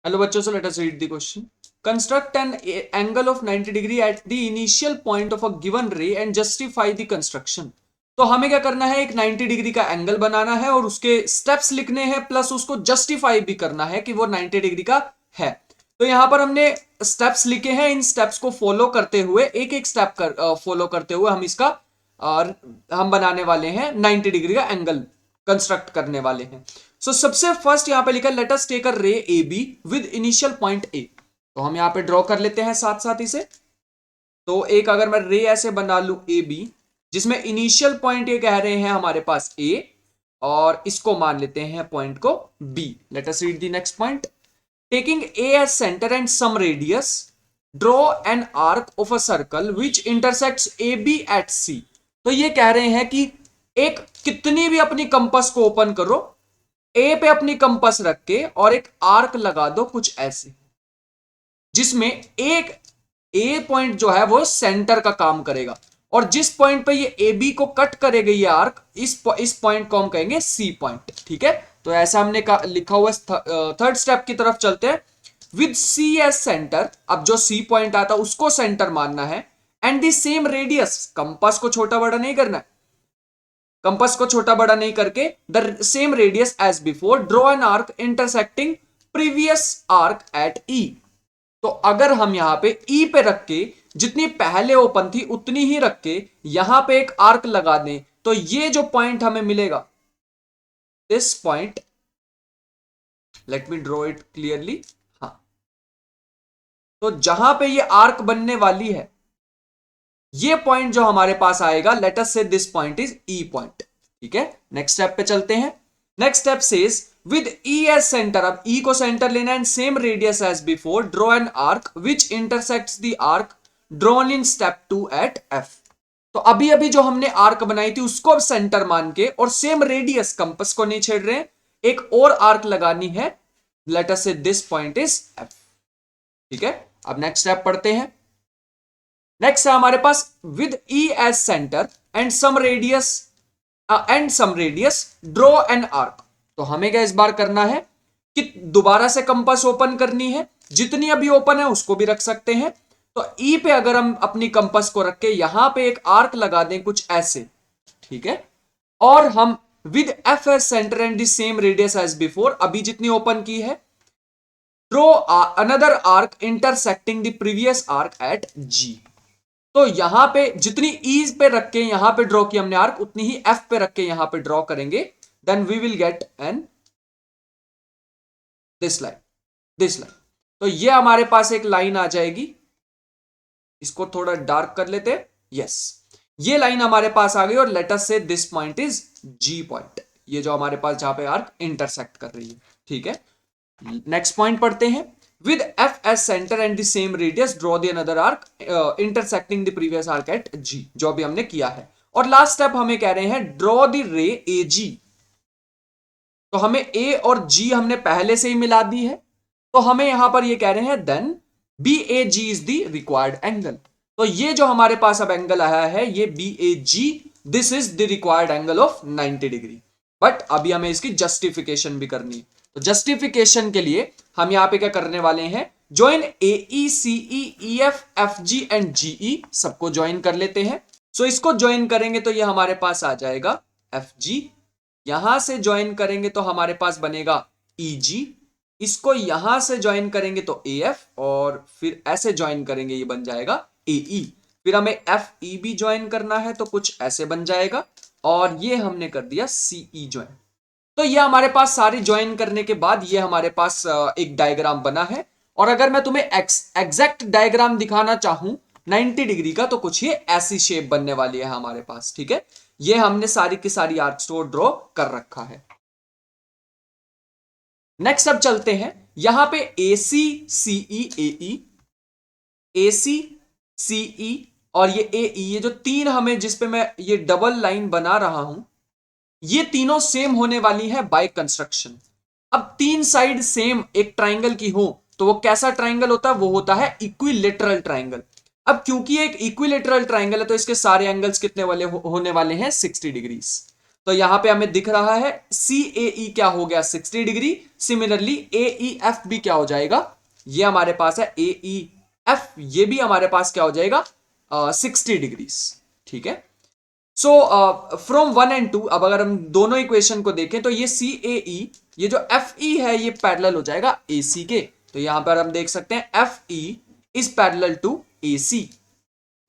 Hello बच्चों, so let us read the question. Construct an angle of 90 degree at the initial point of a given ray and justify the construction. तो हमें क्या करना है, एक 90 degree का angle बनाना है और उसके स्टेप्स लिखने हैं, प्लस उसको जस्टिफाई भी करना है कि वो 90 डिग्री का है. तो यहां पर हमने स्टेप्स लिखे हैं. इन स्टेप्स को फॉलो करते हुए, एक एक स्टेप फॉलो करते हुए हम इसका और हम बनाने वाले हैं 90 डिग्री का एंगल कंस्ट्रक्ट करने वाले हैं. सो सबसे फर्स्ट यहां पे लिखा लेट अस टेक अ रे A be with initial point A. तो हम यहां पे ड्रॉ कर लेते हैं साथ साथ इसे. तो एक अगर मैं रे ऐसे बना लू ए बी, जिसमें इनिशियल पॉइंट ये कह रहे हैं हमारे पास ए, और इसको मान लेते हैं पॉइंट को B. Let us read the next point. Taking A as centre and some radius draw an arc of a circle which intersects A B at C. तो ये कह रहे हैं कि एक कितनी भी अपनी कंपास को ओपन करो, ए पे अपनी कंपास रख के और एक आर्क लगा दो कुछ ऐसे, जिसमें एक ए पॉइंट जो है वो सेंटर का काम करेगा, और जिस पॉइंट पे ये ए बी को कट करेगा ये आर्क, इस पॉइंट को हम कहेंगे सी पॉइंट. ठीक है, तो ऐसा हमने लिखा हुआ. थर्ड स्टेप की तरफ चलते हैं. विद सी एज सेंटर, अब जो सी पॉइंट आता है उसको सेंटर मानना है, and the same radius, compass को छोटा बड़ा नहीं करना है, कंपास को छोटा बड़ा नहीं करके the same radius as before draw an arc intersecting previous arc at E. तो अगर हम यहां पे ई पे रख के जितनी पहले ओपन थी उतनी ही रख के यहां पे एक आर्क लगा दें, तो ये जो पॉइंट हमें मिलेगा, this point, let me draw it clearly. हाँ, तो जहां पे ये आर्क बनने वाली है, ये पॉइंट जो हमारे पास आएगा, let us say this point is E point. ठीक है, नेक्स्ट स्टेप पे चलते हैं. Next step says with E as centre, अब ई को सेंटर लेना and same radius as before draw an arc which intersects the arc drawn in step 2 at F. तो अभी अभी जो हमने आर्क बनाई थी उसको अब सेंटर मान के और सेम रेडियस, कंपास को नहीं छेड़ रहे हैं, एक और आर्क लगानी है, late us say this point is F. ठीक है, अब नेक्स्ट स्टेप पढ़ते हैं. नेक्स्ट है हमारे पास with E as centre and some radius draw an arc. तो हमें क्या इस बार करना है कि दोबारा से कंपास ओपन करनी है, जितनी अभी ओपन है उसको भी रख सकते हैं. तो ई पे अगर हम अपनी कंपास को रख के यहां पे एक आर्क लगा दें कुछ ऐसे, ठीक है, और हम with F as centre and the same radius as before, अभी जितनी ओपन की है, draw another arc intersecting the previous arc at G. तो यहां पे जितनी ईज पे रख के यहां पे ड्रॉ की हमने आर्क, उतनी ही एफ पे रख के यहां पे ड्रॉ करेंगे, then we will get an this line, this line. तो ये हमारे पास एक लाइन आ जाएगी, इसको थोड़ा डार्क कर लेते हैं. यस, ये लाइन हमारे पास आ गई, और let us say this point is G point, ये जो हमारे पास जहां पे आर्क इंटरसेक्ट कर रही है. ठीक है, नेक्स्ट पॉइंट पढ़ते हैं. With F as center and the same radius, draw the another arc intersecting the previous arc at G, जो अभी हमने किया है. और लास्ट स्टेप हमें कह रहे हैं draw the ray AG. तो हमें A और G हमने पहले से ही मिला दी है, तो हमें यहां पर ये कह रहे हैं then BAG is the required angle. तो ये जो हमारे पास अब एंगल आया है, ये BAG, this is the required angle of 90 degree. But अभी हमें इसकी जस्टिफिकेशन भी करनी है. तो जस्टिफिकेशन के लिए हम यहां पे क्या करने वाले हैं, join A E C E E F F G and G E, सबको ज्वाइन कर लेते हैं. सो इसको ज्वाइन करेंगे तो ये हमारे पास आ जाएगा एफ जी. यहां से ज्वाइन करेंगे तो हमारे पास बनेगा ई जी. इसको यहां से ज्वाइन करेंगे तो ए एफ, और फिर ऐसे ज्वाइन करेंगे ये बन जाएगा ए ई. फिर हमें एफ ई भी ज्वाइन करना है तो कुछ ऐसे बन जाएगा, और ये हमने कर दिया सी ई ज्वाइन. तो ये हमारे पास सारी ज्वाइन करने के बाद ये हमारे पास एक डायग्राम बना है. और अगर मैं तुम्हें एग्जैक्ट डायग्राम दिखाना चाहूं 90 डिग्री का, तो कुछ ये ऐसी शेप बनने वाली है हमारे पास. ठीक है, ये हमने सारी की सारी आर्क्स को ड्रॉ कर रखा है. नेक्स्ट अब चलते हैं, यहां पे ए सी सी ई ए ई, ए सी सी ई और ये ए ई, ये जो तीन हमें जिस पे मैं ये डबल लाइन बना रहा हूं, ये तीनों सेम होने वाली है बाय कंस्ट्रक्शन. अब तीन साइड सेम एक ट्राइंगल की हो तो वो कैसा ट्राइंगल होता है, वो होता है इक्विलेटरल ट्राइंगल. अब क्योंकि एक इक्विलेटरल ट्राइंगल है तो इसके सारे एंगल्स कितने वाले होने वाले हैं, 60 डिग्रीज. तो यहां पे हमें दिख रहा है CAE क्या हो गया 60 डिग्री, सिमिलरली AEF भी क्या हो जाएगा, ये हमारे पास है AEF, ये भी हमारे पास क्या हो जाएगा 60 डिग्रीज। ठीक है, सो फ्रॉम 1 एंड 2, अब अगर हम दोनों इक्वेशन को देखें तो ये CAE, ये जो FE है ये पैरेलल हो जाएगा AC के। तो यहां पर हम देख सकते हैं FE is parallel to AC,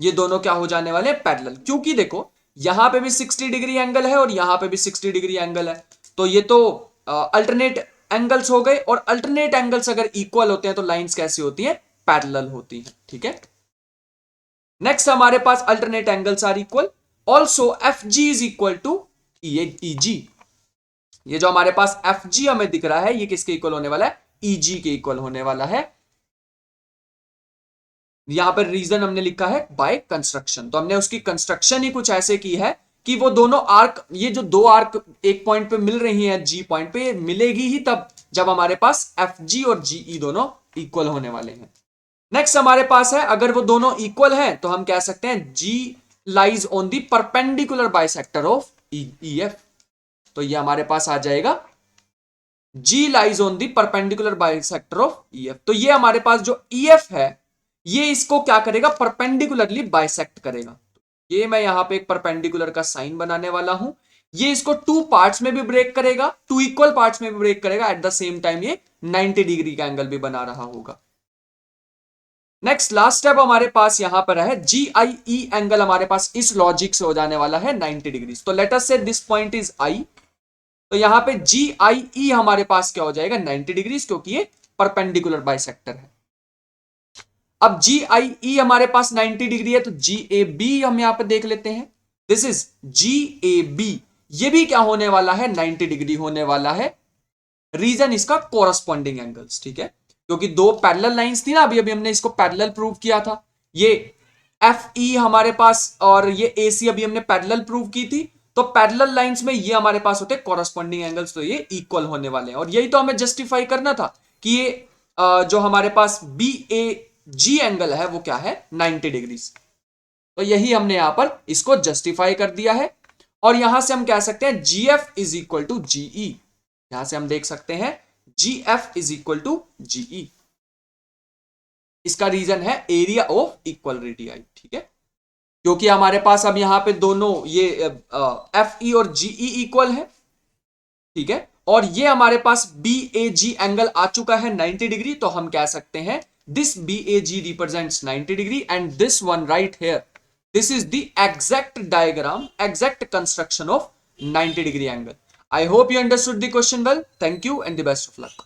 ये दोनों क्या हो जाने वाले हैं पैरेलल, क्योंकि देखो यहां पे भी 60 डिग्री एंगल है और यहां पे भी 60 डिग्री एंगल है, तो ये तो अल्टरनेट एंगल्स हो गए, और अल्टरनेट एंगल्स अगर इक्वल होते हैं तो लाइंस कैसी होती हैं, पैरेलल होती हैं। ठीक है, नेक्स्ट हमारे पास alternate angles are equal, also FG is equal to EG, ये जो हमारे पास FG हमें दिख रहा है ये किसके इक्वल होने वाला है, EG के इक्वल होने वाला है। यहां पर रीजन हमने लिखा है बाय कंस्ट्रक्शन, तो हमने उसकी कंस्ट्रक्शन ही कुछ ऐसे की है कि वो दोनों आर्क, ये जो दो आर्क एक पॉइंट पे मिल रही हैं G पॉइंट पे, मिलेगी ही तब जब हमारे पास FG और GE दोनों इक्वल होने वाले हैं। नेक्स्ट हमारे पास है, अगर वो दोनों इक्वल हैं तो हम कह सकते हैं G lies on the perpendicular bisector of EF, तो ये हमारे पास आ जाएगा G lies on the perpendicular bisector of EF। तो ये हमारे पास जो EF है ये इसको क्या करेगा, परपेंडिकुलरली बाइसेक्ट करेगा। ये मैं यहां पे एक परपेंडिकुलर का साइन बनाने वाला हूं, ये इसको टू पार्ट्स में भी ब्रेक करेगा, टू इक्वल पार्ट्स में भी ब्रेक करेगा, एट द सेम टाइम ये 90 डिग्री का एंगल भी बना रहा होगा। नेक्स्ट लास्ट स्टेप हमारे पास यहां पर है GIE एंगल, हमारे पास इस लॉजिक से हो जाने वाला है 90 डिग्री। तो late us say this point is I, तो यहां पे GIE हमारे पास क्या हो जाएगा 90 डिग्री, क्योंकि ये परपेंडिकुलर बाइसेक्टर है। अब GIE हमारे पास 90 डिग्री है, तो GAB हम यहां पर देख लेते हैं, दिस इज GAB, ये भी क्या होने वाला है 90 डिग्री होने वाला है। रीजन इसका कोरस्पॉन्डिंग एंगल्स, ठीक है, क्योंकि दो पैरेलल लाइंस थी ना, अभी हमने इसको पैरेलल प्रूव किया था, ये FE हमारे पास और ये AC अभी हमने पैरेलल प्रूव की थी, तो पैरेलल लाइंस में ये हमारे पास होते हैं कोरस्पॉन्डिंग एंगल्स, तो ये इक्वल होने वाले हैं। और यही तो हमें जस्टिफाई करना था कि ये जो हमारे पास BAG एंगल है वो क्या है 90 डिग्री, तो यही हमने यहां पर इसको जस्टिफाई कर दिया है। और यहां से हम कह सकते हैं GF is equal to GE, यहां से हम देख सकते हैं GF is equal to GE, इसका रीजन है एरिया ऑफ इक्वल रेडियाई। ठीक है, क्योंकि हमारे पास अब यहां पे दोनों ये FE और GE इक्वल है, ठीक है, और ये हमारे पास BAG एंगल आ चुका है 90 डिग्री, तो हम कह सकते हैं this BAG represents 90 degree and this one right here, this is the exact diagram, exact construction of 90 degree angle. I hope you understood the question well. Thank you and the best of luck.